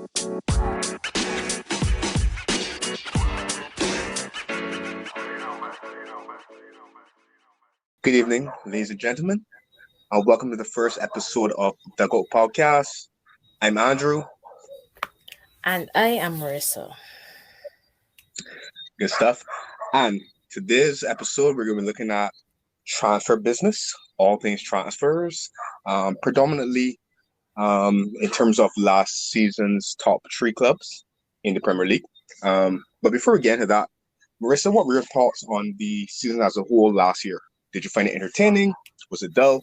Good evening, ladies and gentlemen. Welcome to the first episode of Dugout Podcast. I'm Andrew. And I am Marissa. Good stuff. And today's episode, we're going to be looking at transfer business, all things transfers, predominantly in terms of last season's top three clubs in the Premier League. But before we get into that, Marissa, what were your thoughts on the season as a whole last year? Did you find it entertaining? Was it dull?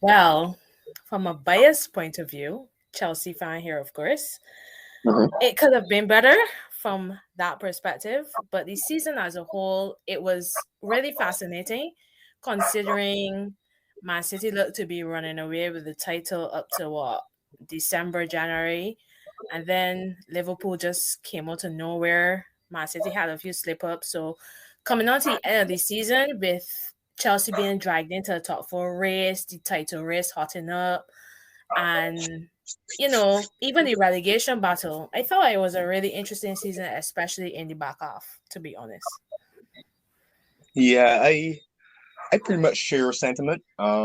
Well, from a biased point of view, Chelsea fan here, of course, It could have been better from that perspective. But the season as a whole, it was really fascinating considering Man City looked to be running away with the title up to December, January. And then Liverpool just came out of nowhere. Man City had a few slip-ups. So coming on to the end of the season with Chelsea being dragged into the top four race, the title race hotting up, and even the relegation battle, I felt like it was a really interesting season, especially in the back half, to be honest. Yeah, I pretty much share your sentiment. As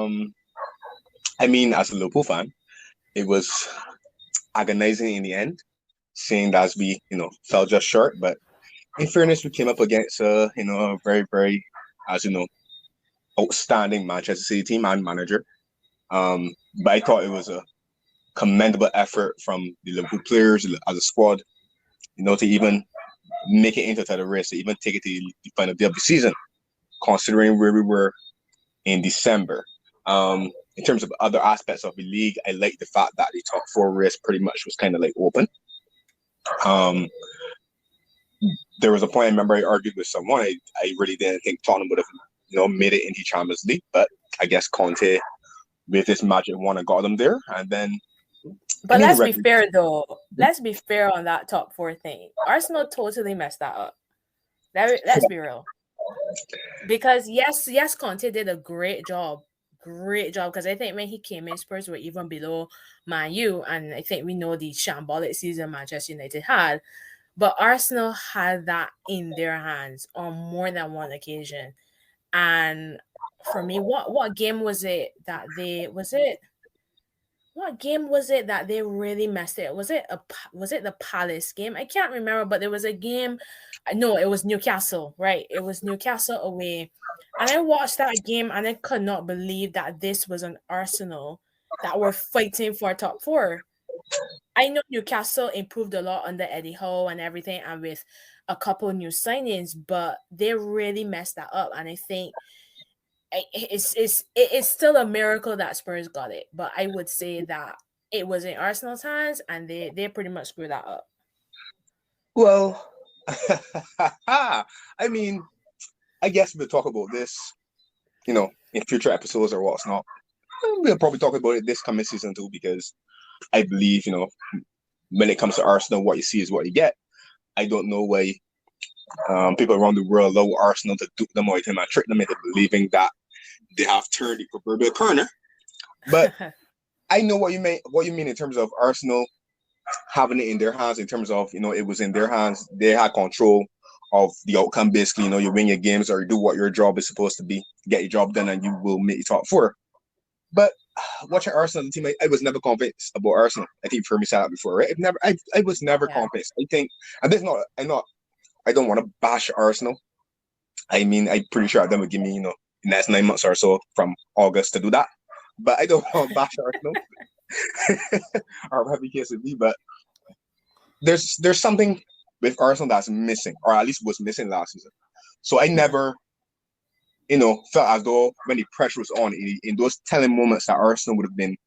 a Liverpool fan, it was agonizing in the end, seeing that we, fell just short. But in fairness, we came up against a very, very, outstanding Manchester City team and manager. But I thought it was a commendable effort from the Liverpool players as a squad, to even make it into the race, to even take it to the final day of the season, considering where we were in December. In terms of other aspects of the league, I like the fact that the top four race pretty much was kind of like open. There was a point I remember I argued with someone. I really didn't think Tottenham would have, made it into Champions League, but I guess Conte with this magic wand got them there, and then. But let's be fair, though. Let's be fair on that top four thing. Arsenal totally messed that up. Let's be real. Because yes, Conte did a great job. Because I think when he came in, Spurs were even below Man U, and I think we know the shambolic season Manchester United had. But Arsenal had that in their hands on more than one occasion. And for me, what game was it that they What game was it that they really messed it? Was it the Palace game? I can't remember, but there was a game. No, it was Newcastle, right? It was Newcastle away. And I watched that game and I could not believe that this was an Arsenal that were fighting for top four. I know Newcastle improved a lot under Eddie Howe and everything, and with a couple new signings, but they really messed that up. And I think it's still a miracle that Spurs got it, but I would say that it was in Arsenal's hands, and they pretty much screwed that up. Well, I guess we'll talk about this, in future episodes or what's not. We'll probably talk about it this coming season too, because I believe, when it comes to Arsenal, what you see is what you get. I don't know why people around the world allow Arsenal to dupe them or to trick them into believing that they have turned the proverbial corner. But I know what you mean. What you mean in terms of Arsenal having it in their hands. In terms of it was in their hands. They had control of the outcome. Basically, you win your games or you do what your job is supposed to be, get your job done, and you will make the top four. But watching Arsenal team, I was never convinced about Arsenal. I think you've heard me say that before, right? I was never convinced. I think, and this not. I don't want to bash Arsenal. I'm pretty sure them would give me, the next 9 months or so from August to do that. But I don't want to bash Arsenal. Or whatever the case would be. But there's something with Arsenal that's missing, or at least was missing last season. So I never, felt as though when the pressure was on, in those telling moments that Arsenal would have been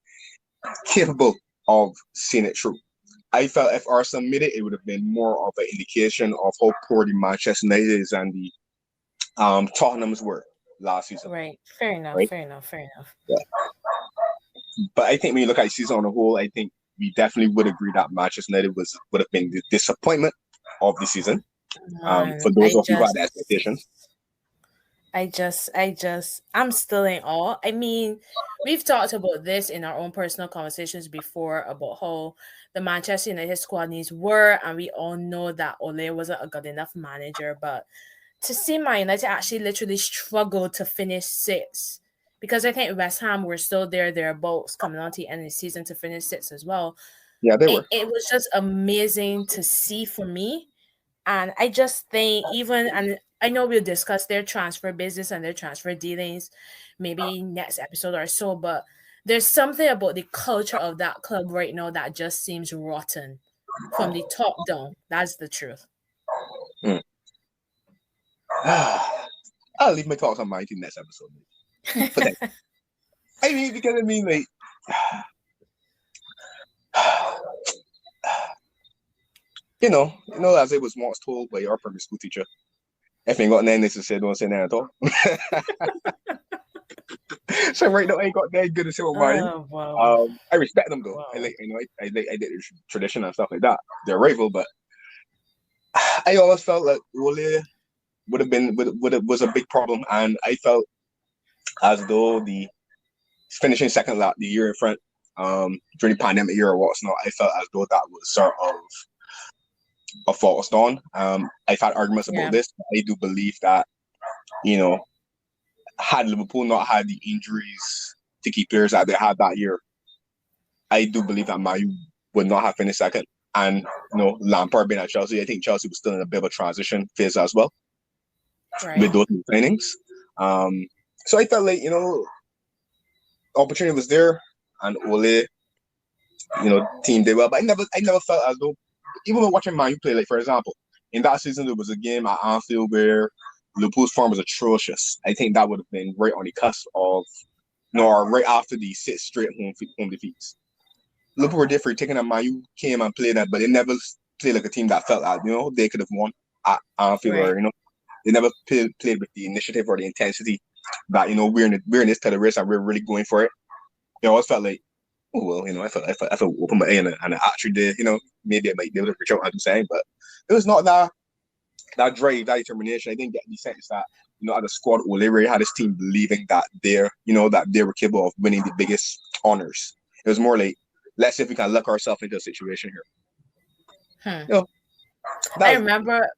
capable of seeing it through. I felt if Arsenal made it, it would have been more of an indication of how poor the Manchester United and the Tottenham's were last season. Right. Fair enough. Right? Fair enough. Yeah. But I think when you look at the season on the whole, I think we definitely would agree that Manchester United would have been the disappointment of the season. For those of you who had expectations. I'm still in awe. I mean, we've talked about this in our own personal conversations before about how the Manchester United squad needs were, and we all know that Ole wasn't a good enough manager. But to see Man United actually literally struggle to finish sixth, because I think West Ham were still thereabouts coming on to the end of the season to finish sixth as well. Yeah, they were. It was just amazing to see for me. And I just think and I know we'll discuss their transfer business and their transfer dealings maybe next episode or so, but there's something about the culture of that club right now that just seems rotten from the top down. That's the truth. Mm. I'll leave my thoughts on mine to next episode. But then, I mean, because I mean, like, as I was once told by our primary school teacher, if you ain't got nothing to say, don't say nothing at all. So right now, I ain't got that good to say about mine. Oh, wow. I respect them though. Wow. I did the tradition and stuff like that. They're rival, but I always felt like Ole was a big problem, and I felt as though the finishing second the year in front during the pandemic year or what's not, I felt as though that was sort of a false dawn. I've had arguments about this. But I do believe that, had Liverpool not had the injuries to key players that they had that year, I do believe that Man U would not have finished second. And Lampard being at Chelsea, I think Chelsea was still in a bit of a transition phase as well, with those new signings. So I felt like opportunity was there, and Ole, team did well. But I never felt as though, even when watching Man U play, like for example, in that season there was a game at Anfield where Liverpool's form was atrocious. I think that would have been right on the cusp of, right after the 6 straight home defeats. Liverpool were different, taking a Man U came and played that, but they never played like a team that felt like they could have won at Anfield, or they never played with the initiative or the intensity that we're in this kind of race and we're really going for it. I always felt like, oh well, I felt open my and I actually did, maybe I might be able to reach out and do something, but it was not that drive, that determination. I didn't get the sense that, as a squad, Ole really had his team believing that that they were capable of winning the biggest honors. It was more like, let's see if we can luck ourselves into a situation here. I remember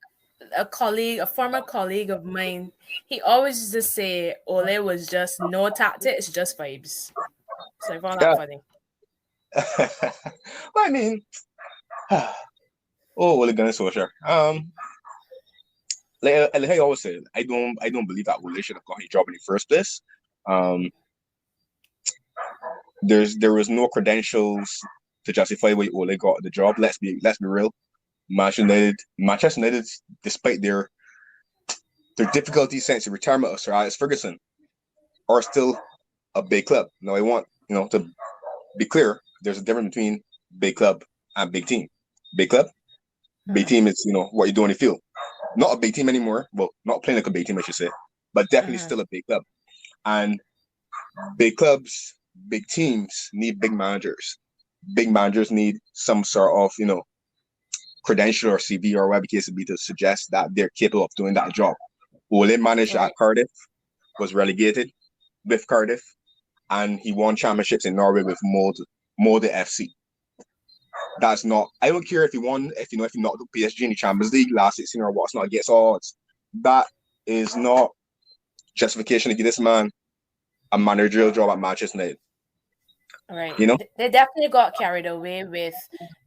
a former colleague of mine, he always used to say Ole was just no tactics, just vibes. So I found that funny. Well, I mean, Ole Gunnar Solskjaer. Like I always said, I don't believe that Ole should have got his job in the first place. There was no credentials to justify why Ole got the job. Let's be real. Manchester United, despite their difficulties since the retirement of Sir Alex Ferguson, are still a big club. Now I want to be clear. There's a difference between big club and big team. Big club, big team is what you do on the field. Not a big team anymore. Well, not playing like a big team, I should say, but definitely still a big club. And big clubs, big teams need big managers. Big managers need some sort of credential or CV or whatever the case would be to suggest that they're capable of doing that job. Ole managed at Cardiff, was relegated with Cardiff, and he won championships in Norway with Molde FC. That's not. I don't care if he won, if he knocked up PSG in the Champions League last 16 or what's not against all odds. That is not justification to give this man a managerial job at Manchester United. Right. They definitely got carried away with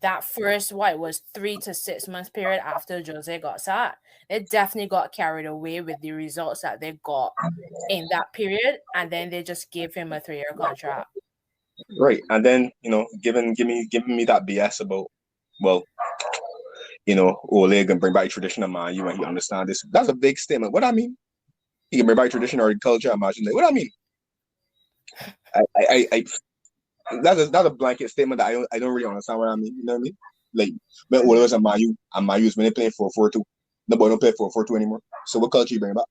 that first, 3 to 6 months period after Jose got sacked. They definitely got carried away with the results that they got in that period, and then they just gave him a 3-year contract. Right. And then, giving me that BS about, Ole can bring back tradition of Man U and he understand this. That's a big statement. What I mean? He can bring back tradition or culture, imagine. What I mean? That's a blanket statement that I don't really understand what I mean. You know what I mean? Like, when Ole was at Man U, and Man U's when they playing 4-4-2. The boy don't play 4-4-2 anymore. So what culture you bring back?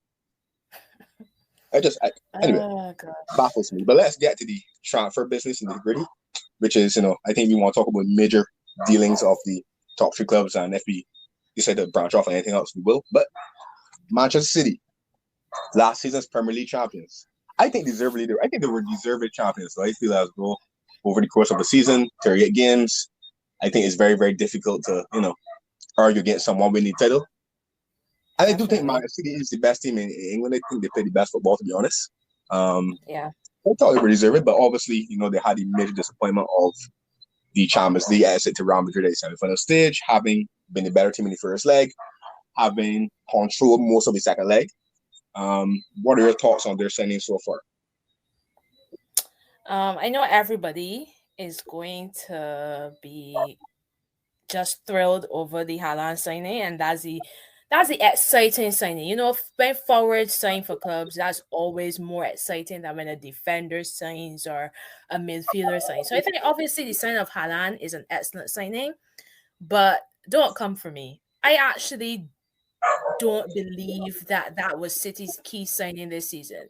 Anyway, baffles me. But let's get to the transfer business in the gritty, which is, I think we want to talk about major dealings of the top 3 clubs, and if we decide to branch off on anything else, we will. But Manchester City, last season's Premier League champions. I think I think they were deserved champions. So I feel as though over the course of a season, 38 games, I think it's very, very difficult to, argue against someone winning the title. And I do think Man City is the best team in England. I think they play the best football, to be honest. Yeah. I thought they were deserved it, but obviously, they had the major disappointment of the Champions League exit to Real Madrid at the semi-final stage, having been the better team in the first leg, having controlled most of the second leg. What are your thoughts on their signing so far? I know everybody is going to be just thrilled over the Haaland signing, and that's the exciting signing. When forwards sign for clubs, that's always more exciting than when a defender signs or a midfielder signs. So I think obviously the signing of Haaland is an excellent signing, but don't come for me. I actually don't believe that was City's key signing this season.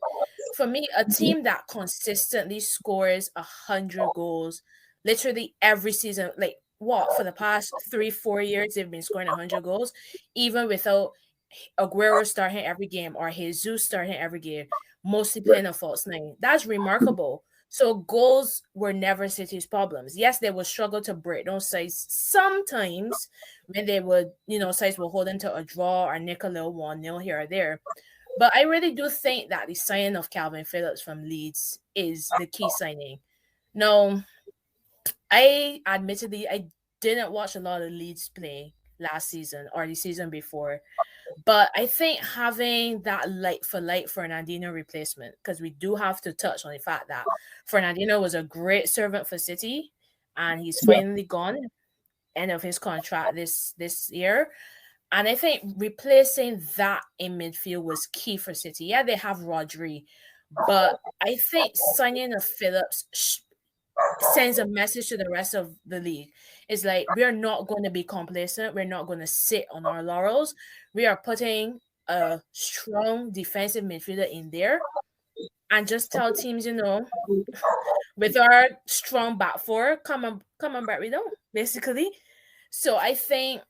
For me, a team that consistently scores 100 goals literally every season, like for the past 3-4 years, they've been scoring 100 goals, even without Aguero starting every game or Jesus starting every game, mostly playing a false nine. That's remarkable. So goals were never City's problems. Yes, they would struggle to break those sides sometimes when they would, sides will hold into a draw or nick a little 1-0 here or there. But I really do think that the signing of Calvin Phillips from Leeds is the key signing. No, I didn't watch a lot of Leeds play last season or the season before. But I think having that light for light Fernandinho replacement, because we do have to touch on the fact that Fernandinho was a great servant for City and he's finally gone, end of his contract this year. And I think replacing that in midfield was key for City. Yeah, they have Rodri, but I think signing of Phillips sends a message to the rest of the league. It's like, we're not going to be complacent. We're not going to sit on our laurels. We are putting a strong defensive midfielder in there and just tell teams, with our strong back four, come on back, we don't, basically. So I think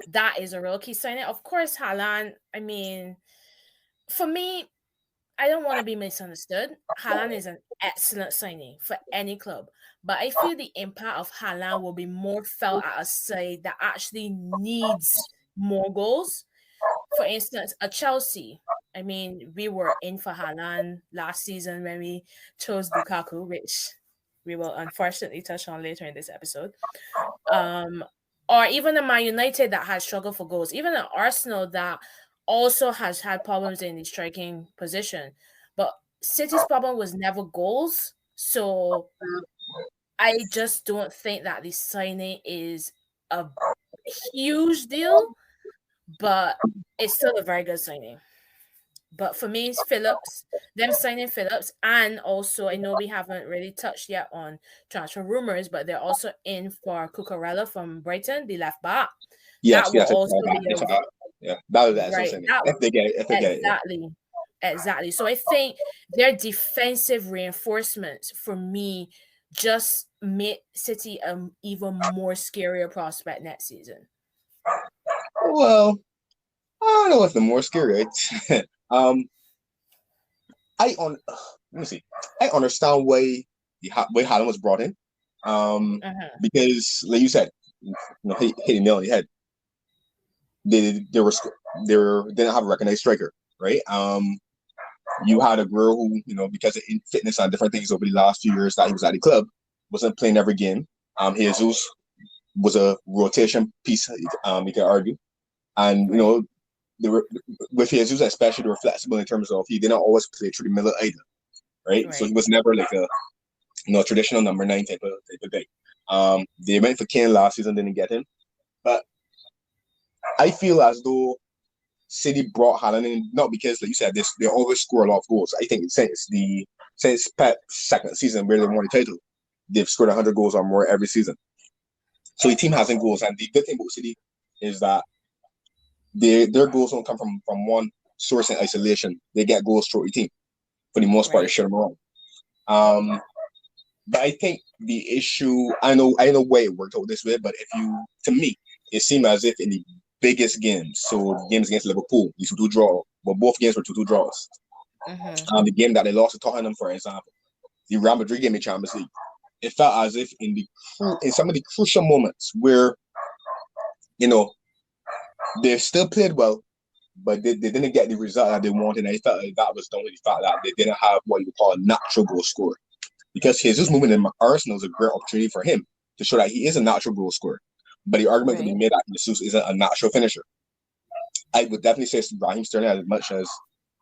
that is a real key signing. Of course, Haaland, I mean, for me, I don't want to be misunderstood. Haaland is an excellent signing for any club. But I feel the impact of Haaland will be more felt at a side that actually needs more goals. For instance, a Chelsea. I mean, we were in for Haaland last season when we chose Lukaku, which we will unfortunately touch on later in this episode. Or even a Man United that has struggled for goals. Even an Arsenal that also has had problems in the striking position. But City's problem was never goals. So I just don't think that the signing is a huge deal, but it's still a very good signing. But for me, it's Phillips, them signing Phillips, and also I know we haven't really touched yet on transfer rumors, but they're also in for Cucurella from Brighton, the left back. Yes, that will also be that was right. If they get it. Exactly. So I think their defensive reinforcements for me just make City an even more scarier prospect next season. Well, I don't know if the more scary. Let me see. I understand why Haaland was brought in. Because like you said, hitting the nail on the head. They didn't have a recognized striker, right? You had a girl who, because of fitness and different things over the last few years that he was at the club, wasn't playing every game. Jesus was a rotation piece, you can argue. And, they were, with Jesus especially, they were flexible in terms of he didn't always play through the middle either, right? So he was never like a traditional number 9 type of guy. They went for Kane last season, didn't get him. But I feel as though City brought Haaland in, not because, like you said, they always score a lot of goals. I think since Pep's second season where they won the title, they've scored 100 goals or more every season. So the team has in goals, and the good thing about City is that their goals don't come from one source in isolation. They get goals throughout the team. For the most part, they share them around. But I think the issue, I know why it worked out this way, but to me, it seemed as if in the biggest games, so the games against Liverpool, these two draw but both games were 2-2 draws. The game that they lost to Tottenham, for example, the Real Madrid game in Champions League, it felt as if in some of the crucial moments where, they still played well, but they didn't get the result that they wanted. And I felt like that was the only fact that they didn't have what you would call a natural goal scorer. Because Jesus moving in Arsenal is a great opportunity for him to show that he is a natural goal scorer. But the argument can be made that Jesus isn't a natural finisher. I would definitely say Raheem Sterling as much as,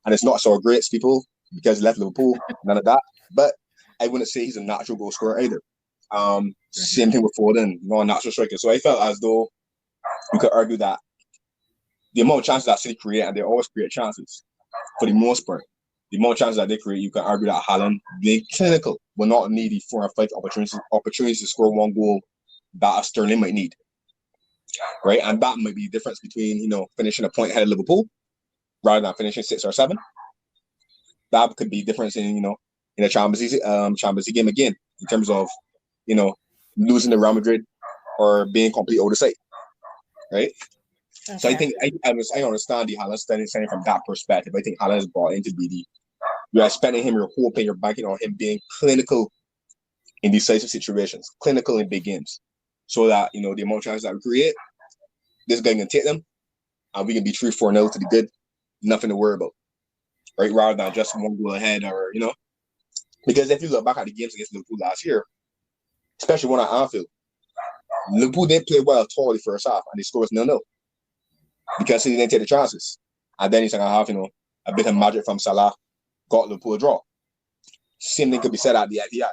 and it's not so great, people, because he left Liverpool, none of that. But I wouldn't say he's a natural goal scorer either. Same thing with Foden, not a natural striker. So I felt as though you could argue that the amount of chances that City create, and they always create chances for the most part, the amount of chances that they create, you can argue that Haaland, being clinical, will not need the 4 or 5 opportunities to score one goal that a Sterling might need. Right? And that might be the difference between, finishing a point ahead of Liverpool rather than finishing 6 or 7. That could be difference in a Champions League game again, in terms of, losing to Real Madrid or being completely out of sight. Right? Okay. So I think I understand the Haaland standing from that perspective. I think Haaland is brought in to be you're expecting him, you're hoping, you're banking on him being clinical in decisive situations, clinical in big games, so that the amount of chances that we create, this guy can take them, and we can be 3-4-0 to the good, nothing to worry about, right? Rather than just one goal ahead, or because if you look back at the games against Liverpool last year, especially one at Anfield, Liverpool didn't play well at all the first half, and they scored 0-0. Because he didn't take the chances. And then he's going to have, a bit of magic from Salah, got Liverpool a draw. Same thing could be said at the Etihad,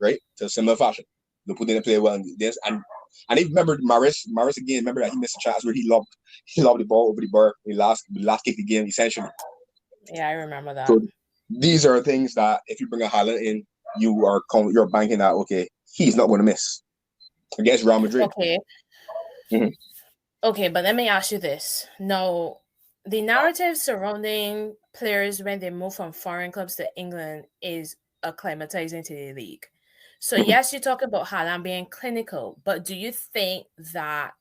right? To a similar fashion. Liverpool didn't play well in this. And I remember Maris again, remember that he missed a chance where he lobbed the ball over the bar. He last kicked the game, essentially. Yeah, I remember that. So these are things that if you bring a Haaland in, you're banking that, okay, he's not going to miss against Real Madrid. Okay. Mm-hmm. Okay, but let me ask you this. Now, the narrative surrounding players when they move from foreign clubs to England is acclimatizing to the league. So, yes, you talk about Haaland being clinical, but do you think that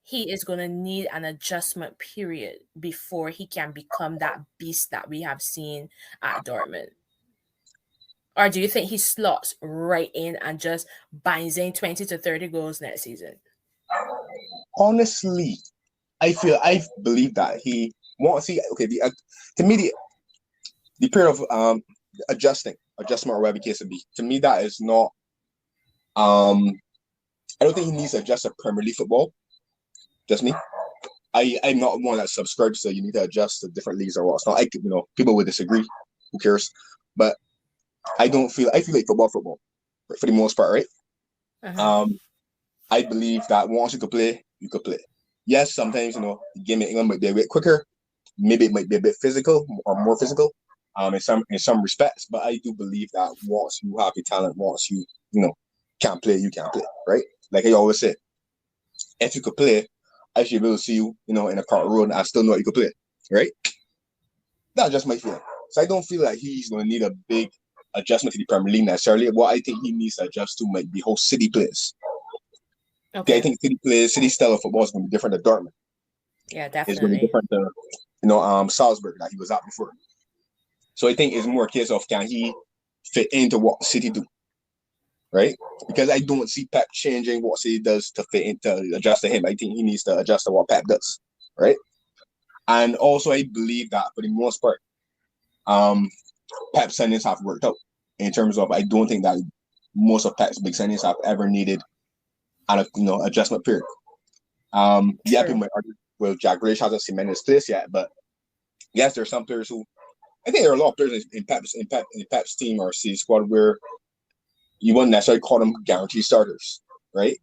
he is going to need an adjustment period before he can become that beast that we have seen at Dortmund? Or do you think he slots right in and just binds in 20 to 30 goals next season? Honestly, I believe that he wants to see. Okay, to me the period of adjustment or whatever the case would be. To me, that is not. I don't think he needs to adjust to Premier League football. Just me. I'm not one that subscribes to you need to adjust to different leagues or what's not. People would disagree. Who cares? But I feel like football for the most part, right? Uh-huh. I believe that once you could play, you could play. Yes, sometimes, the game in England might be a bit quicker. Maybe it might be a bit physical or more physical in some respects. But I do believe that once you have the talent, once you, can play, you can play, right? Like I always say, if you could play, I should be able to see you, in a car road and I still know you could play, right? That's just my feeling. So I don't feel like he's going to need a big adjustment to the Premier League necessarily. What I think he needs to adjust to might be how City plays. Okay. I think City style of football is going to be different than Dortmund. Yeah, definitely. It's going to be different than, Salzburg that he was at before. So I think it's more a case of can he fit into what City do, right? Because I don't see Pep changing what City does to fit into adjust to him. I think he needs to adjust to what Pep does, right? And also I believe that for the most part, Pep's signings have worked out in terms of I don't think that most of Pep's big signings have ever needed an adjustment period. Yeah, people might argue, well, Jack Grealish hasn't cemented his place yet, but yes, there are some players who I think there are a lot of players in Pep's team or City squad where you wouldn't necessarily call them guaranteed starters, right?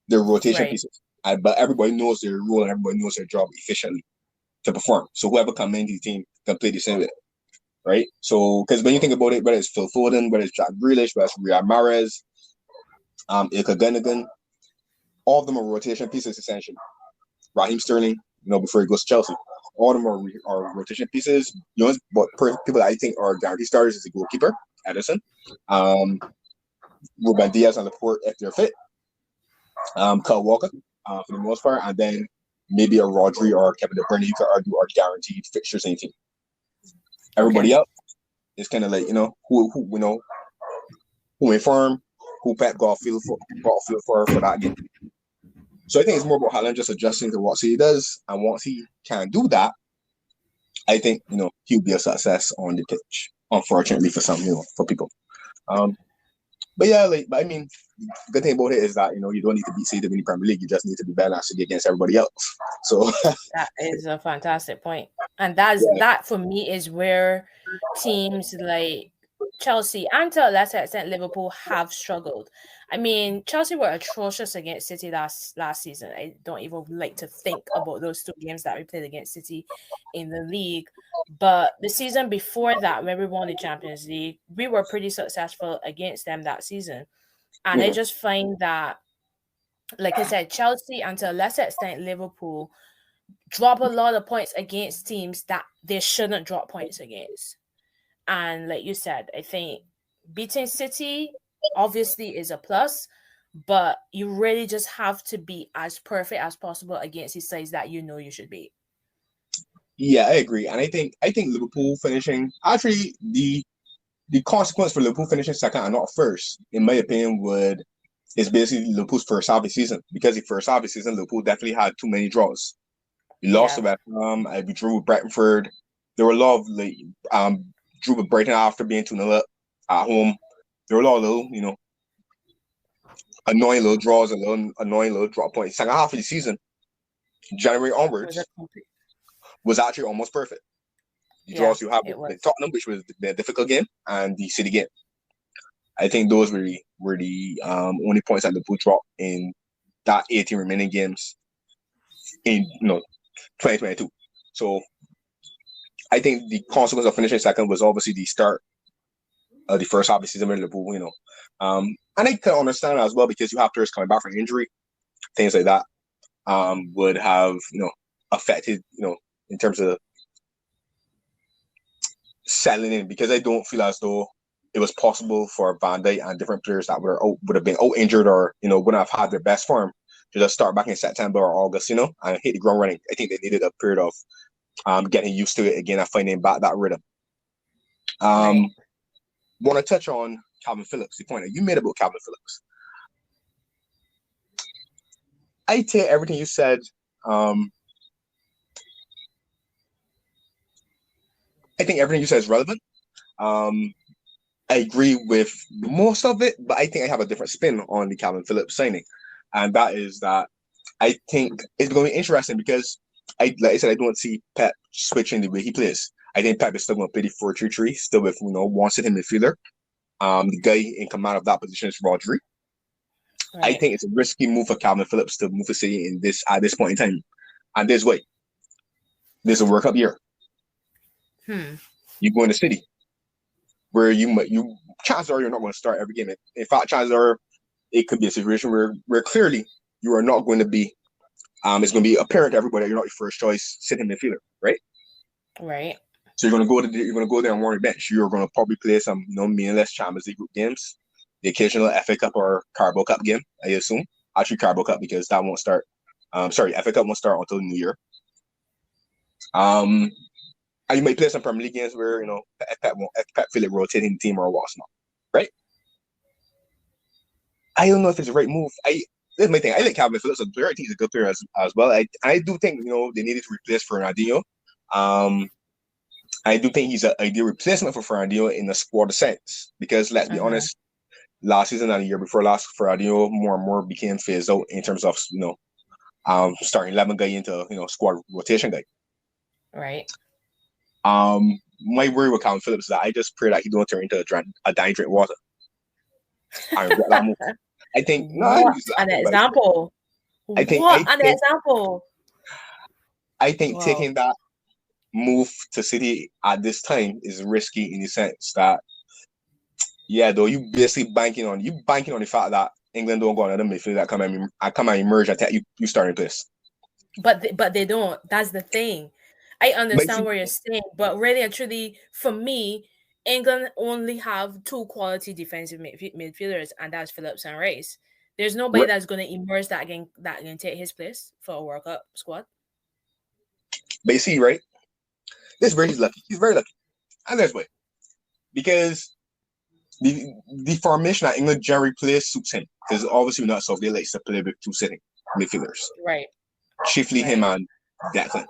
They're rotation pieces, but everybody knows their role and everybody knows their job efficiently to perform. So whoever comes into the team can play the same way, right? So because when you think about it, whether it's Phil Foden, whether it's Jack Grealish, whether it's Riyad Mahrez, Ilkay Gundogan, all of them are rotation pieces essentially. Raheem Sterling, before he goes to Chelsea, all of them are rotation pieces. But people that I think are guaranteed starters is the goalkeeper, Edison, Ruben Diaz and Laporte if they're fit, Kyle Walker for the most part, and then maybe a Rodri or Kevin De Bruyne, you could argue are guaranteed fixtures in the team. Everybody else is kind of like, who inform, who Pep got a feel for that game. So I think it's more about Haaland just adjusting to what he does, and once he can do that, I think he'll be a success on the pitch. Unfortunately for some, for people. But yeah, but I mean, the good thing about it is that you don't need to beat City to win the Premier League. You just need to be balanced against everybody else. So that is a fantastic point, and that for me is where teams like Chelsea and to a lesser extent Liverpool have struggled. I mean, Chelsea were atrocious against City last season. I don't even like to think about those 2 games that we played against City in the league. But the season before that, when we won the Champions League, we were pretty successful against them that season. And I just find that, like I said, Chelsea and to a lesser extent Liverpool drop a lot of points against teams that they shouldn't drop points against. And like you said, I think beating City obviously is a plus, but you really just have to be as perfect as possible against the sides that you should be. Yeah, I agree. And I think Liverpool finishing, actually the consequence for Liverpool finishing second and not first, in my opinion, is basically Liverpool's first half of the season. Because the first half of the season, Liverpool definitely had too many draws. We lost to West Ham, we drew with Brentford. There were a lot of drew with Brighton after being 2-0 up at home. There were a lot of little, annoying little draws, annoying little drop points. Second half of the season, January onwards, was actually almost perfect. The draws you have with Tottenham, which was the difficult game, and the City game. I think those were the only points that Liverpool dropped in that 18 remaining games in 2022. So I think the consequence of finishing second was obviously the start of the first half of the season with Liverpool, and I can understand as well because you have players coming back from injury, things like that, would have affected in terms of settling in, because I don't feel as though it was possible for Van Dijk and different players that would have been out injured or wouldn't have had their best form to just start back in September or August, and hit the ground running. I think they needed a period of getting used to it again and finding back that rhythm. Want to touch on Calvin Phillips, the point that you made about Calvin Phillips. I take everything you said. I think everything you said is relevant. I agree with most of it, but I think I have a different spin on the Calvin Phillips signing. And that is that I think it's going to be interesting because, like I said, I don't see Pep switching the way he plays. I think Pep is still going to play the 4-3-3, still with one sitting midfielder. The guy in command of that position is Rodri. Right. I think it's a risky move for Calvin Phillips to move to City at this point in time. And this way, there's a World Cup year. You go into City, where you chances are you're not going to start every game. In fact, chances are it could be a situation where clearly you are not going to be. It's going to be apparent to everybody that you're not your first choice sitting midfielder, right? Right. So you're going to go there and warm your bench. You're going to probably play some meaningless Champions League group games, the occasional FA Cup or Carabao Cup game, I assume. Actually, Carabao Cup because that won't start. FA Cup won't start until the New Year. And you might play some Premier League games where Pep feel like rotating the team or what's not, right? I don't know if it's the right move. This is my thing. I like Calvin Phillips as a player. I think he's a good player as well. I do think they needed to replace Fernandinho. I do think he's an ideal replacement for Fernandinho in the squad sense because let's be honest, last season and the year before last, Fernandinho more and more became phased out in terms of starting 11 guy into squad rotation guy. Right. My worry with Calvin Phillips is that I just pray that he don't turn into a dying drink water. I regret that move. I think example. I think taking that move to City at this time is risky in the sense that, though you basically banking on the fact that England don't go another midfield that come and emerge and you starting place. But they don't. That's the thing. I understand what you're saying, but really and truly, for me, England only have 2 quality defensive midfielders, and that's Phillips and Rice. There's nobody that's going to emerge that can take his place for a World Cup squad. But you see, right? This is where he's lucky. He's very lucky. And there's why. Because the formation that England generally plays suits him. Because obviously not Southgate likes to play with two sitting midfielders. Right. Chiefly him and Declan.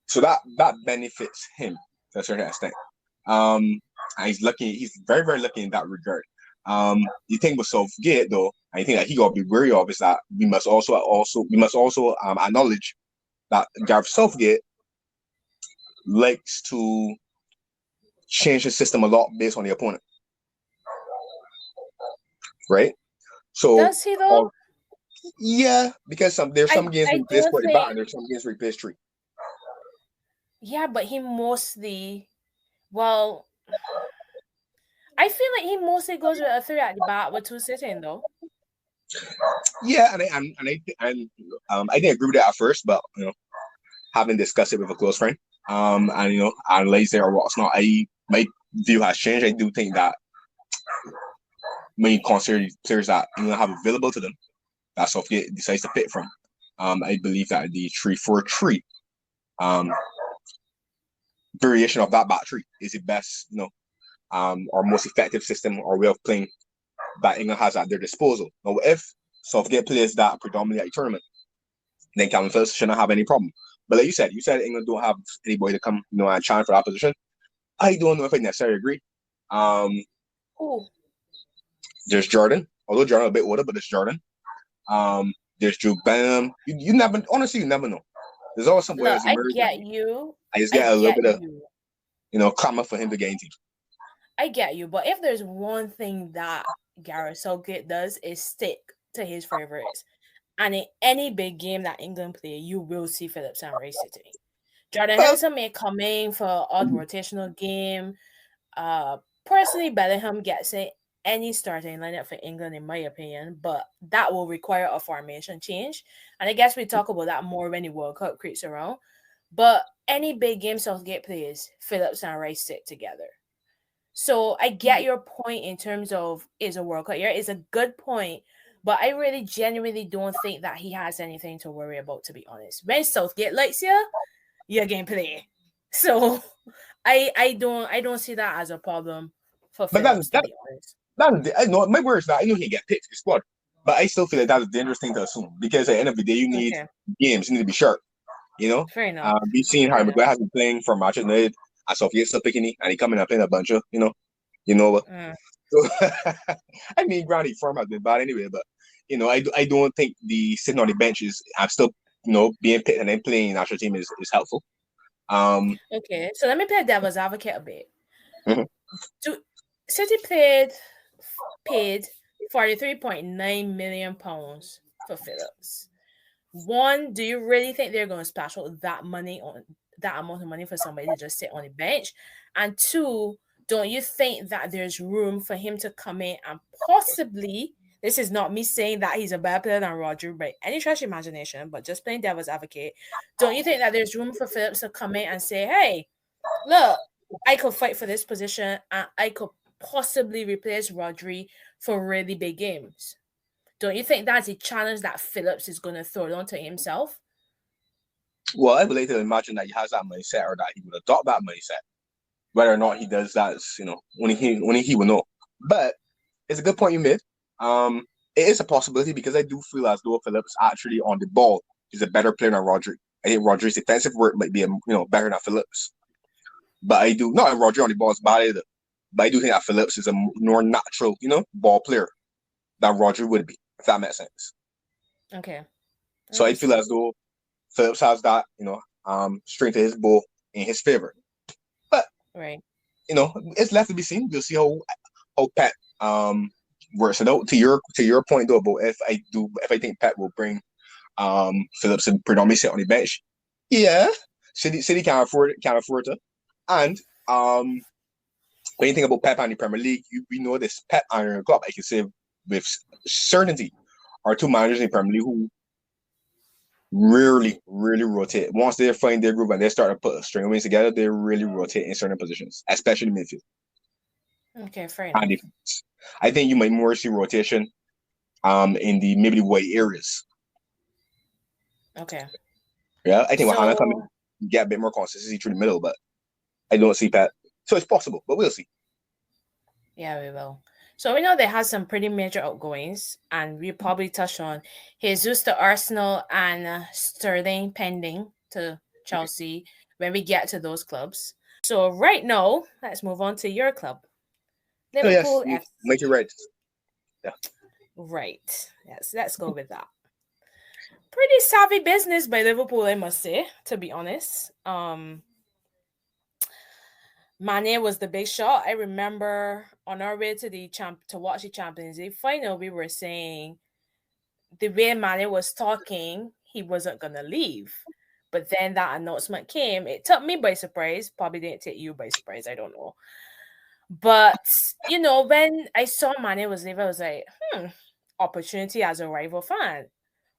So that benefits him to a certain extent. And he's lucky. He's very, very lucky in that regard. You think with Southgate though, and you think that he got to be wary of is that we must also acknowledge that Gareth Southgate likes to change the system a lot based on the opponent, right? So does he though? Yeah, because there's some games where he plays for the back and there's some games where he plays three. Yeah, but he mostly, well, I feel like he mostly goes with a three at the back with two sitting though. Yeah, and I didn't agree with that at first, but having discussed it with a close friend, and analyze it or what's not, my view has changed. I do think that when you consider players that have available to them, that Southgate decides to pick from, I believe that the 3-4-3 variation of that back three is the best, or most effective system or way of playing that England has at their disposal. Now, if Southgate plays that predominantly at a tournament, then Calvin Phillips shouldn't have any problem. But like you said England don't have anybody to come, and challenge for that position. I don't know if I necessarily agree. There's Jordan, although Jordan a bit older, but there's Jordan. There's Jude Bellingham. You never know. There's always some players emerging. I get you. I just get a little bit of clamor for him to gain team. I get you, but if there's one thing that Gareth Southgate does is stick to his favorites. And in any big game that England play, you will see Phillips and Rice sitting. Jordan Henderson may come in for odd rotational game. Personally, Bellingham gets in any starting lineup for England, in my opinion, but that will require a formation change. And I guess we talk about that more when the World Cup creeps around. But any big game Southgate plays, Phillips and Rice sit together. So I get your point in terms of is a World Cup year. It's a good point, but I really genuinely don't think that he has anything to worry about, to be honest. When Southgate likes you, you're game play. So I don't see that as a problem for Phillips, to be honest. I know my words that I know he get picked to the squad, but I still feel like that's a dangerous thing to assume because at the end of the day, you need games, you need to be sharp. Fair enough. We've seen Harry Maguire has been playing for Manchester United. I saw still picking and he coming up playing a bunch of, So, I mean, granted, form has been bad anyway, but I don't think the sitting on the bench is. I'm still, being picked and then playing national team is helpful. Okay, so let me play devil's advocate a bit. Mm-hmm. City paid £43.9 million for Phillips. One, do you really think they're going to splash out that amount of money for somebody to just sit on the bench? And two, don't you think that there's room for him to come in and possibly, this is not me saying that he's a better player than Rodri by any stretch of imagination, but just playing devil's advocate, don't you think that there's room for Phillips to come in and say, hey, look, I could fight for this position and I could possibly replace Rodri for really big games? Don't you think that's a challenge that Phillips is going to throw onto himself? Well, I would like to imagine that he has that mindset or that he would adopt that mindset. Whether or not he does that is, only he will know. But it's a good point you made. It is a possibility because I do feel as though Phillips actually on the ball is a better player than Rodri. I think Rodri's defensive work might be better than Phillips. But I do not Rodri on the ball is bad either. But I do think that Phillips is a more natural, ball player than Rodri would be, if that makes sense. Okay. So I feel as though Phillips has that, strength of his bow in his favor. But it's left to be seen. We'll see how Pep works it out. To your point though, about if I think Pep will bring Phillips and predominantly sit on the bench. Yeah. City can't afford to. And when you think about Pep and the Premier League, we know this Pep and club, I can say with certainty, are two managers in the Premier League who really, really rotate. Once they find their groove and they start to put a string of wins together, they really rotate in certain positions, especially midfield. Okay, fair enough. And defense. I think you might more see rotation in the maybe the white areas. Okay. Yeah, I think with Hannah coming, So get a bit more consistency through the middle, but I don't see Pat. So it's possible, but we'll see. yeah, we will. So we know they had some pretty major outgoings, and we probably touched on Jesus to Arsenal and Sterling pending to Chelsea when we get to those clubs. So right now, let's move on to your club, Oh yes, Liverpool make it FC. right. Yeah. Right. Yes, let's go with that. Pretty savvy business by Liverpool, I must say, to be honest. Mane was the big shot. I remember on our way to the to watch the Champions League final, we were saying the way Mane was talking, he wasn't gonna leave. But then that announcement came. It took me by surprise. Probably didn't take you by surprise. I don't know. But when I saw Mane was leaving, I was like, opportunity as a rival fan.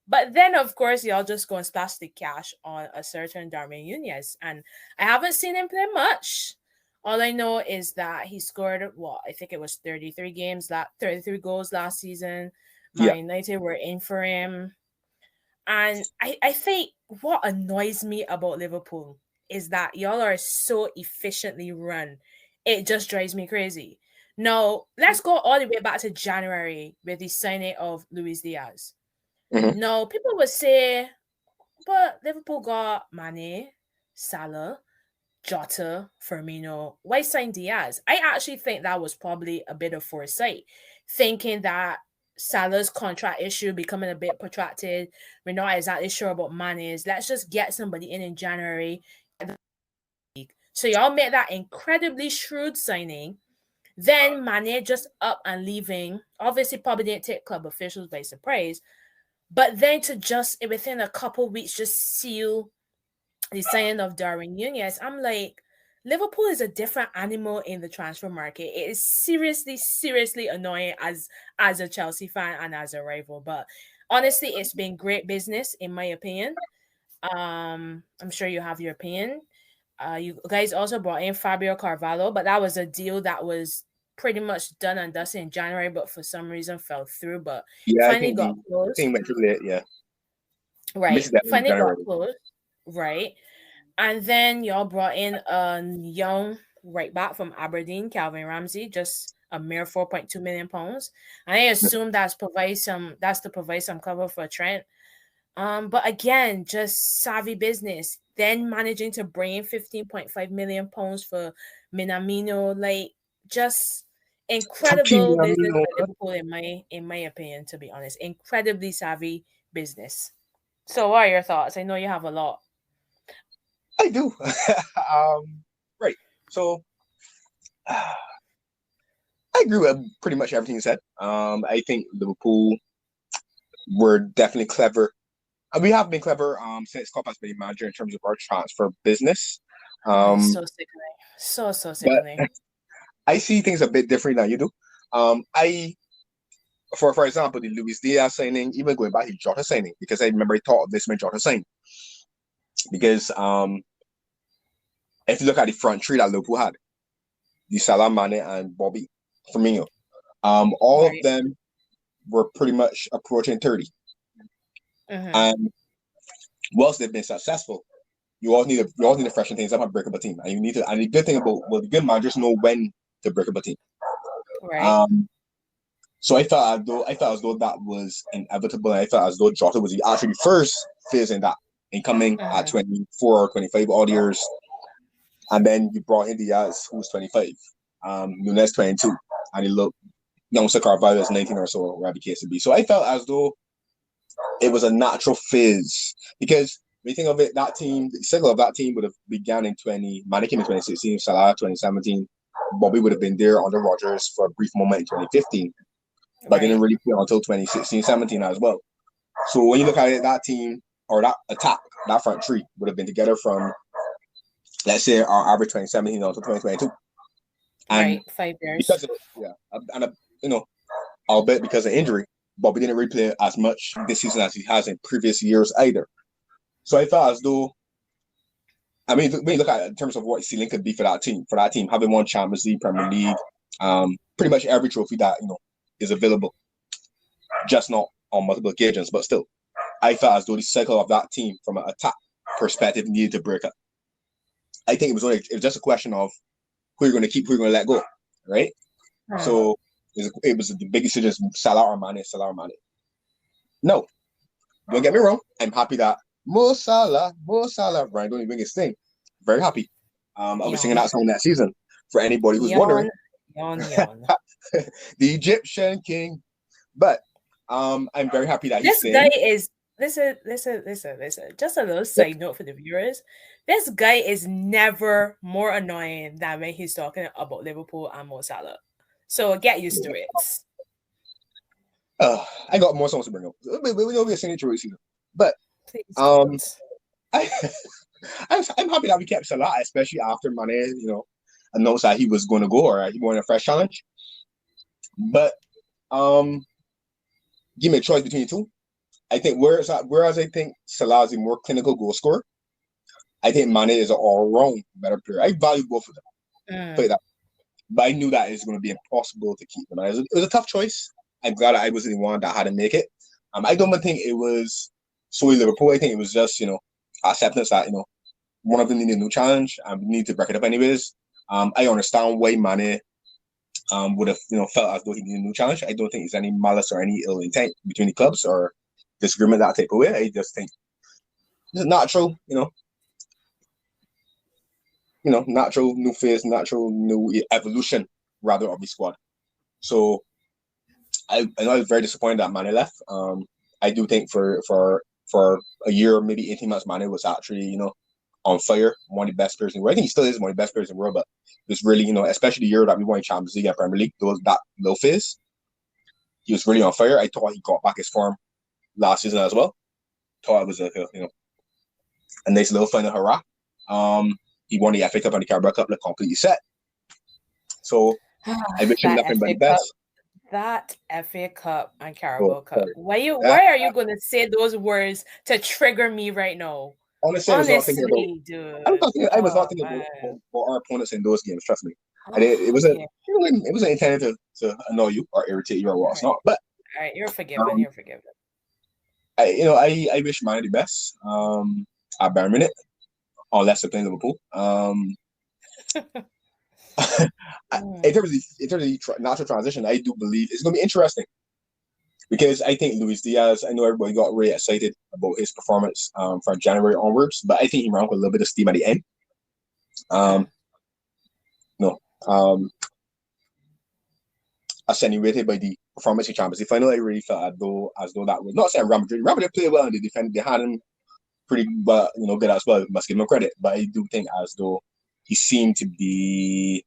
But then, of course, y'all just go and splash the cash on a certain Darwin Nunez. And I haven't seen him play much. All I know is that he scored, I think it was 33 games, 33 goals last season. Yeah. Man United were in for him. And I think what annoys me about Liverpool is that y'all are so efficiently run. It just drives me crazy. Now, let's go all the way back to January with the signing of Luis Diaz. Mm-hmm. No, people would say, but Liverpool got Mane, Salah, Jota, Firmino. Why sign Diaz? I actually think that was probably a bit of foresight, thinking that Salah's contract issue becoming a bit protracted. We're not exactly sure about Mane's. Let's just get somebody in January. So y'all made that incredibly shrewd signing. Then Mane just up and leaving. Obviously, probably didn't take club officials by surprise. But then to just within a couple weeks just seal the signing of Darwin Nunez, I'm like, Liverpool is a different animal in the transfer market. It is seriously, seriously annoying as a Chelsea fan and as a rival. But honestly, it's been great business in my opinion. I'm sure you have your opinion. You guys also brought in Fabio Carvalho, but that was a deal that was pretty much done and dusted in January, but for some reason fell through. But Yeah, I finally think got the closed. thing went too late. Yeah, I Right. missed that in Finally got January. closed. Right. And then y'all brought in a young right back from Aberdeen, Calvin Ramsey, just a mere 4.2 million pounds. And I assume that's to provide some cover for Trent. But again, just savvy business. Then managing to bring in 15.5 million pounds for Minamino, like just Fucking incredible business Minamino. by Liverpool in my opinion, to be honest. Incredibly savvy business. So what are your thoughts? I know you have a lot. I do. Right. So I agree with pretty much everything you said. I think Liverpool were definitely clever. And we have been clever since Klopp has been manager in terms of our transfer business. Oh, it's Um, so sickening. So but sickening. I see things a bit different than you do. I for example, the Luis Diaz signing, even going back to Jota signing, because I remember I thought of this when Jota signed. Because if you look at the front three that Liverpool had, the Salah, Mane, and Bobby Firmino, all of Right. them were pretty much approaching 30. Mm-hmm. And whilst they've been successful, you all need to freshen things up and break up a team. And you need to, and the good thing about, well, the good managers know when to break up a team. Right. Um so I felt as though that was inevitable, and I felt as though Jota was actually the first phase in that, in coming at Mm-hmm. 24 or 25 odd years. And then you brought in Diaz, who's 25, Nunes 22, and he looked young Carvalho is 19 or so, whatever the case to be. So I felt as though it was a natural fizz, because when you think of it, that team, the cycle of that team would have began in 20. Mane came in 2016, Salah 2017. Bobby would have been there under Rodgers for a brief moment in 2015, but didn't Right. really play until 2016, 17 as well. So when you look at it, that team or that attack, that front three would have been together from, let's say, our average 2017 until 2022. And Right. 5 years. because of, yeah, and albeit because of injury, Bobby didn't really play as much this season as he has in previous years either. So I felt as though, I mean, when you look at it in terms of what ceiling could be for that team having won Champions League, Premier League, pretty much every trophy that is available, just not on multiple occasions, but still, I felt as though the cycle of that team from an attack perspective needed to break up. I think it was just a question of who you're going to keep, who you're going to let go, right? So it was the big decision: Salah or Mane, Salah or Mane. No, don't get me wrong. I'm happy that Mo Salah, Brian don't even his thing. Very happy. I'll be singing that song that season for anybody who's wondering. Yawn. The Egyptian king. But I'm very happy that this guy is. Listen. Just a little side note for the viewers. This guy is never more annoying than when he's talking about Liverpool and Mo Salah. So get used to it. I got more songs to bring up. We know we're singing through this season. But please I'm happy that we kept Salah, especially after Mane, announced that he was going to go or he wanted a fresh challenge. But give me a choice between the two. I think whereas I think Salah is a more clinical goal scorer, I think Mane is an all-round better player. I value both of them. Play that. But I knew that it was going to be impossible to keep them. It was a tough choice. I'm glad I wasn't the one that had to make it. I don't think it was solely Liverpool. I think it was just, acceptance that, one of them needed a new challenge and we need to break it up anyways. I understand why Mane would have, felt as though he needed a new challenge. I don't think there's any malice or any ill intent between the clubs or disagreement that type of way. I just think it's natural, natural new phase, natural new evolution rather of the squad. So I know I was very disappointed that Mane left. I do think for a year, maybe 18 months, Mane was actually, on fire, one of the best players in the world. I think he still is one of the best players in the world, but it was really, especially the year that we won Champions League and Premier League, that little phase, he was really on fire. I thought he got back his form last season as well. Thought it was a nice little final hurrah. He won the FA Cup and the Carabao Cup, completely set. So I wish him nothing but the best. That FA Cup and Carabao Cup. Why are you going to say those words to trigger me right now? Honestly, I was not thinking about our opponents in those games. Trust me, it wasn't intended to annoy you or irritate you or what's not. But all right, you're forgiven. You're forgiven. I wish Mane the best. At Bayern Munich, unless they're playing Liverpool. In terms of the natural transition, I do believe it's going to be interesting because I think Luis Diaz. I know everybody got really excited about his performance from January onwards, but I think he ran with a little bit of steam at the end. Attenuated by the performance in Champions League final. I really felt as though that was not saying Real Madrid. Real Madrid played well and they defended. They had him pretty, good as well. Must give him credit, but I do think as though he seemed to be,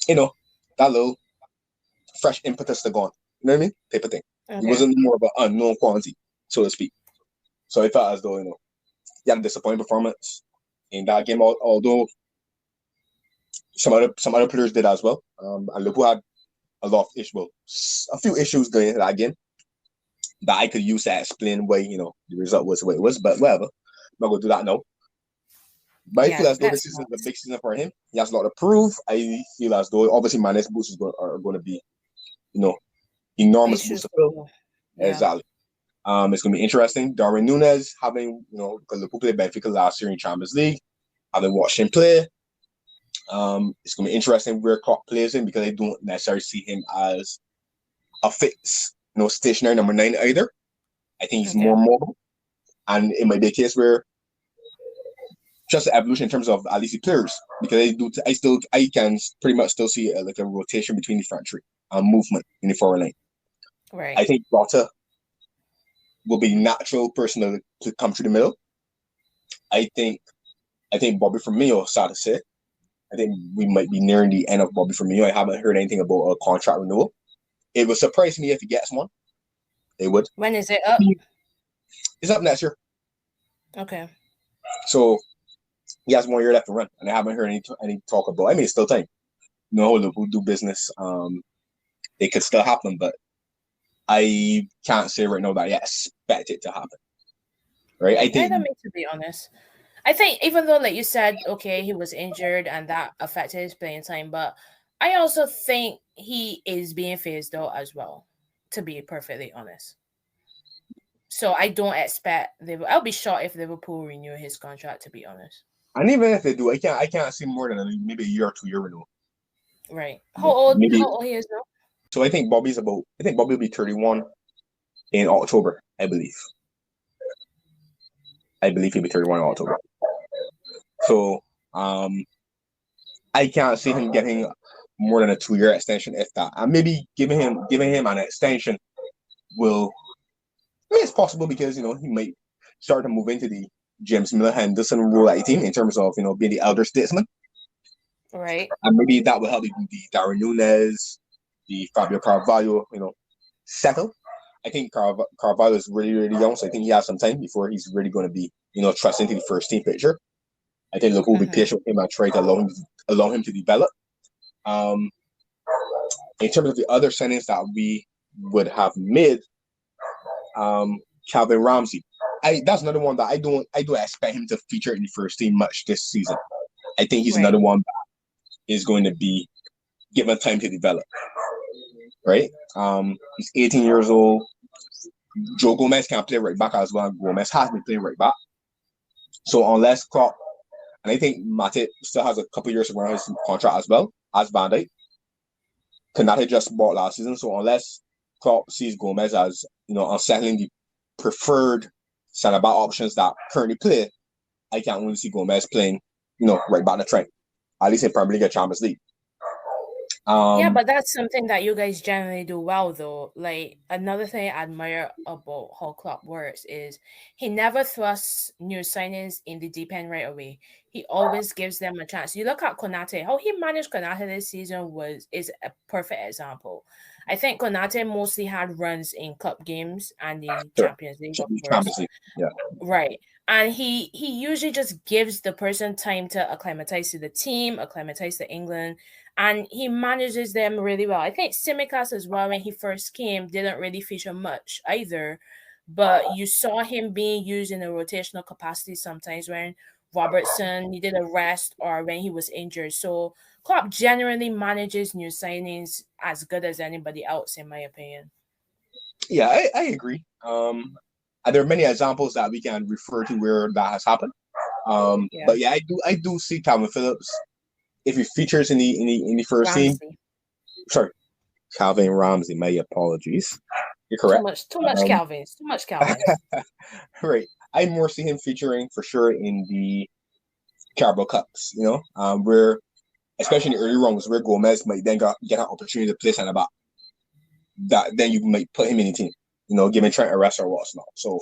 that little fresh impetus to go on. You know what I mean? Type of thing. Okay. He wasn't more of an unknown quantity, so to speak. So I felt as though, he had a disappointing performance in that game, although some other players did as well. And Liverpool had a lot of issues, a few issues going into that game that I could use to explain why, the result was the way it was, but whatever. I'm not going to do that now. But I feel as though this is a big season for him. He has a lot to prove. I feel as though, obviously, Mane's boots are going to be, enormous boots to fill. Yeah. Exactly. It's going to be interesting. Darwin Núñez, having, because Liverpool played Benfica last year in Champions League, having watched him play. It's going to be interesting where Klopp plays him because I don't necessarily see him as a fixed, stationary number 9 either. I think he's more mobile. And it might be a case where just the evolution in terms of at least the players, because I can pretty much still see a rotation between the front three and movement in the forward line. Right. I think Jota will be the natural person to come through the middle. I think Bobby Firmino, sad to say, I think we might be nearing the end of Bobby Firmino. I haven't heard anything about a contract renewal. It would surprise me if he gets one. It would. When is it up? It's up next year. Okay. So he has 1 year left to run, and I haven't heard any talk about. I mean, it's still time. Who do business. It could still happen, but I can't say right now that I expect it to happen. Right? I think. To be honest, I think even though, like you said, okay, he was injured and that affected his playing time, but I also think he is being phased out as well. To be perfectly honest. So I don't expect I'll be shocked if Liverpool renew his contract, to be honest. And even if they do, I can't see more than maybe a year or 2 year renewal. Right. How old he is now? So I think Bobby will be 31 in October, I believe. I believe he'll be 31 in October. So I can't see him getting more than a 2 year extension, if that. And maybe giving him an extension will, I mean, it's possible because he might start to move into the James Miller Henderson role at the team in terms of being the elder statesman. Right. And maybe that will help the Darwin Núñez, the Fabio Carvalho, settle. I think Carvalho is really, really young, so I think he has some time before he's really going to be, thrust into the first team picture. I think Liverpool will be patient with him and try to allow him to develop. In terms of the other signings that we would have made, Calvin Ramsey. That's another one that I don't expect him to feature in the first team much this season. I think he's another one that is going to be given time to develop. Right? He's 18 years old. Joe Gomez can play right back as well. Gomez has been playing right back. So unless Klopp, and I think Matip still has a couple years around his contract as well as Van Dijk. Konate just bought last season, so unless Klopp sees Gomez as unsettling the preferred centre back options that currently play, I can't really see Gomez playing right back the Trent, at least in Premier League or Champions League. Yeah, but that's something that you guys generally do well, though. Like, another thing I admire about how Klopp works is he never thrusts new signings in the deep end right away. He always gives them a chance. You look at Konate, how he managed Konate this season is a perfect example. I think Konate mostly had runs in cup games and the Champions League, of course. Champions League, yeah. Right. And he usually just gives the person time to acclimatize to the team, acclimatize to England, and he manages them really well. I think Tsimikas as well, when he first came, didn't really feature much either, but you saw him being used in a rotational capacity sometimes when Robertson needed a rest or when he was injured. So Klopp generally manages new signings as good as anybody else, in my opinion. Yeah, I agree. There are many examples that we can refer to where that has happened. But yeah, I do see Calvin Phillips, if he features in the first team. Sorry, Calvin Ramsey. My apologies. You're correct. Too much Calvins. Too much Calvins. Right. I more see him featuring for sure in the Carabao Cups. Where especially in the early rounds where Gomez might then get an opportunity to play centre back. That then you might put him in the team. Giving Trent a rest or what's not. So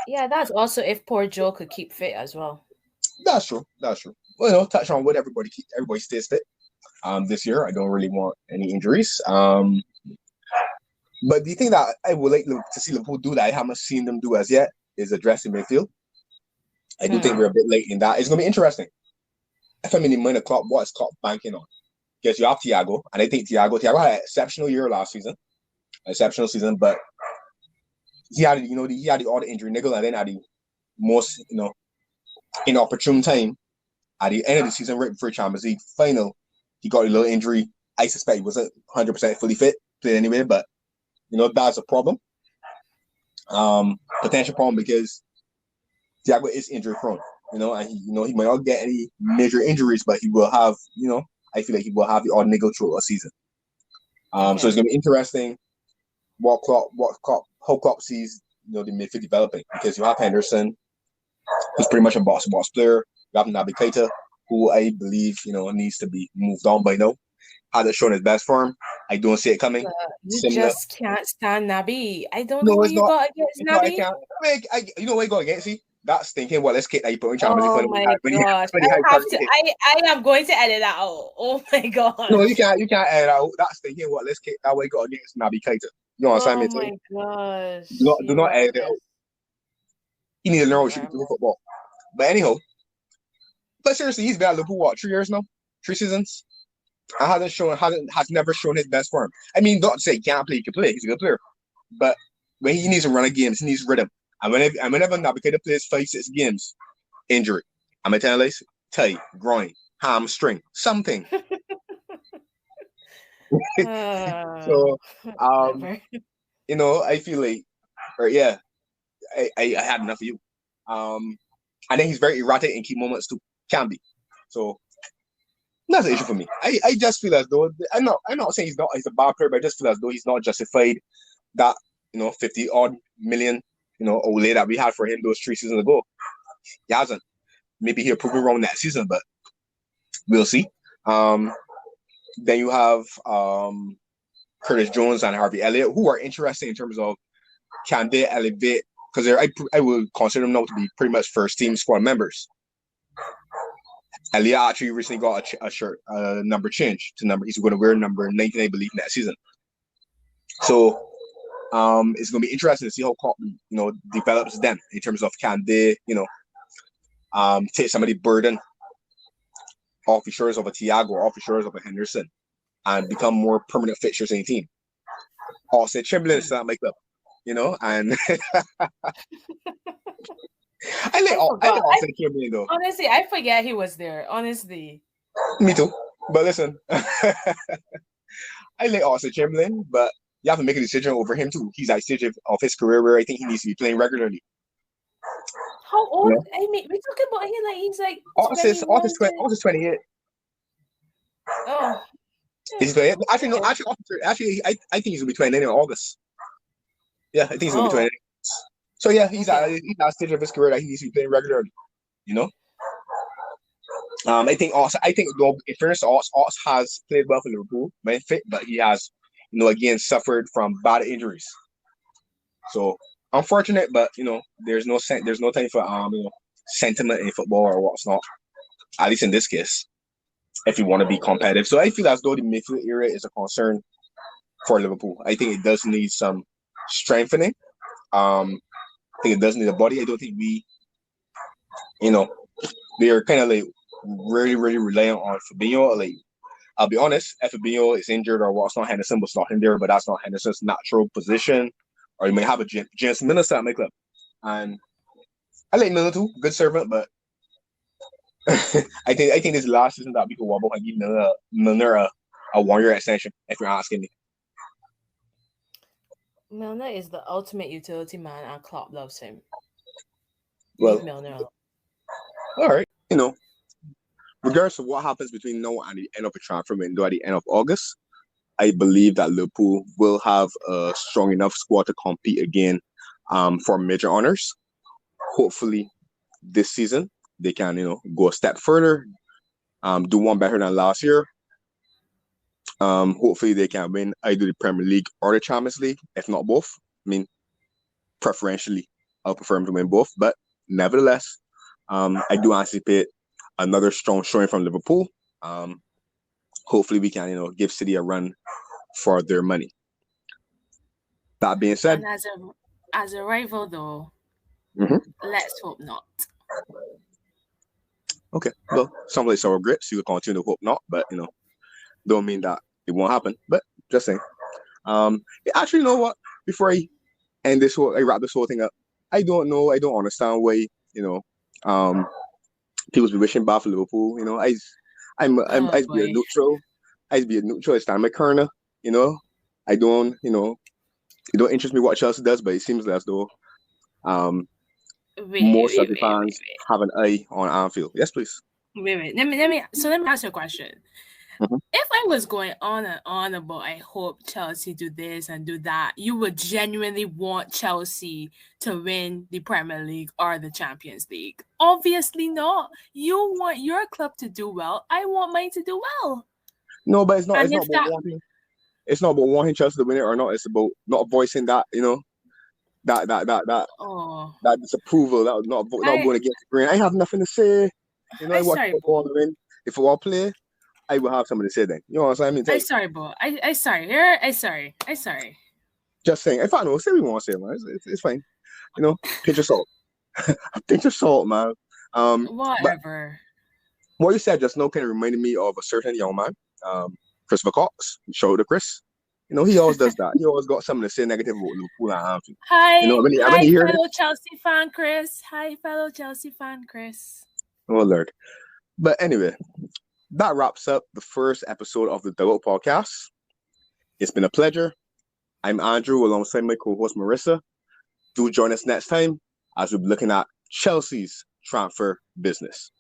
yeah, that's also if poor Joe could keep fit as well. That's true. Well, touch on what everybody stays fit. This year I don't really want any injuries. But the thing that I would like to see Liverpool do that I haven't seen them do as yet is addressing midfield. I do think we're a bit late in that. It's going to be interesting. If I'm in the mind of Klopp, what is Klopp banking on? Because you have Thiago, and I think Thiago had an exceptional year last season. But he had the odd injury niggle, and then at the most inopportune time at the end of the season, right before Champions League final, he got a little injury. I suspect he wasn't 100% fully fit, played anyway, but that's a problem. Potential problem because Thiago is injury prone, and he might not get any major injuries, but he will have, I feel like he will have the odd niggle throughout a season. So it's gonna be interesting how Klopp sees the midfield developing, because you have Henderson, who's pretty much a box-to-box player. You have Naby Keita, who I believe needs to be moved on by now. Hasn't shown his best form. I don't see it coming. You just can't stand Naby. I don't know what you got against Naby. You know what you got against him? That's thinking, well, let's get that you put in Champions League. Oh my gosh! I am going to edit that out. Oh my god! No, you can't edit out. That's thinking, well, let's get that way got against Naby Keita. You know what I'm saying? Oh my gosh! Do not edit it out. He needs to learn how to do football. But anyhow, but seriously, he's been at Liverpool what, 3 years now, 3 seasons. And has never shown his best form. I mean, not to say he can't play, he can play. He's a good player, but when he needs to run a games, he needs rhythm. And whenever Naby Keita plays 5-6 games, injury. I'm gonna tell you, tie, groin, hamstring, something. So, I feel like, I had enough of you. And then he's very erratic in key moments too. Can be. So that's an issue for me. I just feel as though I'm not saying he's a bad player, but I just feel as though he's not justified that 50 odd million outlay that we had for him those 3 seasons ago. He hasn't. Maybe he'll prove me wrong next season, but we'll see. Then you have Curtis Jones and Harvey Elliott, who are interesting in terms of can they elevate, because I would consider them now to be pretty much first team squad members. Elliott actually recently got a shirt number change to number. He's going to wear number 19, I believe, next season. So it's going to be interesting to see how Cotton, develops them in terms of can they, take some of the burden off the shoulders of a Thiago, off the shoulders of a Henderson, and become more permanent fixtures in the team. Also, Chamberlain is not my club, and I like Austin Chamberlain though. Honestly, I forget he was there. Honestly, me too. But listen, I like Austin Chamberlain, but you have to make a decision over him too. He's at a stage of his career where I think he needs to be playing regularly. How old? I mean, we're talking about him like he's like August 28. Oh. Is he 28? Actually, no. Actually, I think he's gonna be 29 in August. Yeah, I think he's gonna be 29. So yeah, he's at a stage of his career that he needs to be playing regularly. I think in fairness to Ox has played well for Liverpool, but he has, again suffered from bad injuries. So unfortunate, but there's no time for sentiment in football or what's not. At least in this case, if you want to be competitive. So I feel as though the midfield area is a concern for Liverpool. I think it does need some strengthening. I think it does need a body. I don't think we are kind of like really, really reliant on Fabinho. Like, I'll be honest, if Fabinho is injured or what's not, Henderson will slot him there, but that's not Henderson's natural position. Or you may have a James Milner at my club. And I like Milner too, good servant, but I think this last season that we could wobble and give Milner a 1-year extension, if you're asking me. Milner is the ultimate utility man, and Klopp loves him. Well, Milner. All right, regardless of what happens between now and the end of the transfer window at the end of August, I believe that Liverpool will have a strong enough squad to compete again for major honors. Hopefully, this season they can, go a step further, do one better than last year. Hopefully they can win either the Premier League or the Champions League, if not both. I mean, preferentially, I'll prefer them to win both. But nevertheless, I do anticipate another strong showing from Liverpool. Hopefully we can, give City a run for their money. That being said, and as a rival though, let's hope not. Okay, well, some like sour grapes, you will continue to hope not, but don't mean that it won't happen. But just saying. Actually, you know what? Before I wrap this whole thing up, I don't understand why people be wishing bad for Liverpool. I'd be a neutral. I'd be a neutral. I stand my corner. I don't. It don't interest me what Chelsea does, but it seems as though most of the fans have an eye on Anfield. Yes, please. Wait. Let me ask you a question. If I was going on and on about I hope Chelsea do this and do that, you would genuinely want Chelsea to win the Premier League or the Champions League? Obviously not. You want your club to do well. I want mine to do well. No, but it's not. It's not about wanting Chelsea to win it or not. It's about not voicing that. That disapproval. That not going against the grain. I have nothing to say. I watch football win. If football play, I will have something to say then. You know what I'm saying? I'm sorry, bro. I sorry. Just saying. If I know, say we want to say, man. It's fine. Pinch of salt. Pinch of salt, man. Whatever. What you said just now kind of reminded me of a certain young man, Christopher Cox. Shout out to Chris. He always does that. He always got something to say negative about Liverpool and Anfield. Hi, fellow Chelsea fan Chris. Oh, Lord. But anyway, that wraps up the first episode of the Dugout podcast. It's been a pleasure. I'm Andrew alongside my co-host Marissa. do join us next time as we'll be looking at Chelsea's transfer business.